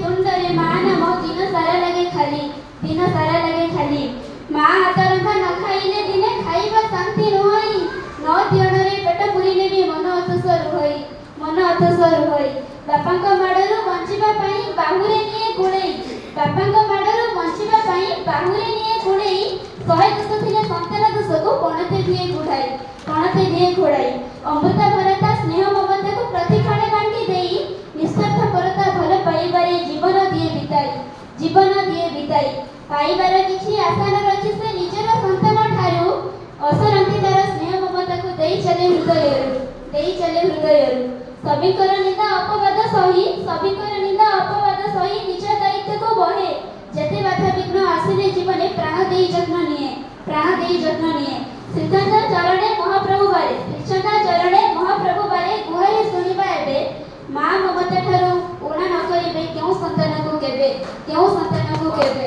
ତୁଣ୍ଡରେ ମା ନାମ ଦିନ ସାରା ଲାଗେ ଖାଲି, ଦିନ ସାରା ଲାଗେ ଖାଲି। ମା ହାତ ରନ୍ଧା ନ ଖାଇଲେ ଦିନେ ଖାଇବା ଶାନ୍ତି ନୁହଁଇ, ନ ଦିଅଣରେ ପେଟ ପୁରିଲେ ବି ମନ ଅତସ ରୁହଇ, ମନ ଅତସ ରୁହଇ। ବାପାଙ୍କ ମାଡ଼ରୁ ବଞ୍ଚିବା ପାଇଁ ବାହୁରେ ନିଏ କୁଳେଇ, ବାପାଙ୍କ ମାଡ଼ରୁ ବଞ୍ଚିବା ପାଇଁ ବାହୁରେ ନିଏ କୁଳେଇ। 100 ଦୋଷ ଥିଲେ ସନ୍ତାନ ଦୋଷକୁ ପଣତେ ଦିଏ ଘୋଡ଼ାଇ, ପଣତେ ଦିଏ ଘୋଡ଼ାଇ। ଅମୃତ ଭରତା ସ୍ନେହ ମମତାକୁ ପ୍ରତିକ୍ଷଣେ ବାଣ୍ଟି ଦେଇ ନିଃସ୍ୱାର୍ଥପରତା ଭଲ ପାଇବାରେ ଜୀବନ ଦିଏ ବିତାଇ, ଜୀବନ ଦିଏ ବିତାଇ। ପାଇବାର କିଛି ଆଶା ନ ରଖି ସେ ନିଜର ସନ୍ତାନ ଠାରୁ ଅସରନ୍ତି ତାର ସ୍ନେହ ମମତାକୁ ଦେଇ ଚାଲେ ହୃଦୟରୁ, ଦେଇ ଚାଲେ ହୃଦୟରୁ। ସଭିଙ୍କର ନିନ୍ଦା ଅପବାଦ ସହି, ସଭିଙ୍କର ନିନ୍ଦା ଅପବାଦ ସହି ନିଜ ଦାୟିତ୍ୱକୁ ବହେ। ଯେତେ ବାଧା ବିଘ୍ନ ଆସିଲେ ଜୀବନେ ପ୍ରାଣ ଦେଇ ଯତ୍ନ ନିଏ, ପ୍ରାଣ ଦେଇ ଯତ୍ନ ନିଏ। ଶ୍ରୀଚଣ୍ଡ ଚରଣେ ମହାପ୍ରଭୁ ବାରେ, ଶ୍ରୀଚଣ୍ଡ ଚରଣେ ମହାପ୍ରଭୁ ବାରେ ଗୁହାରି ଶୁଣିବା ଏବେ। ମା ମମତା ଠାରୁ ଊଣା ନ କରିବେ କେଉଁ ସନ୍ତାନକୁ କେବେ, କେଉଁ ସନ୍ତାନକୁ କେବେ।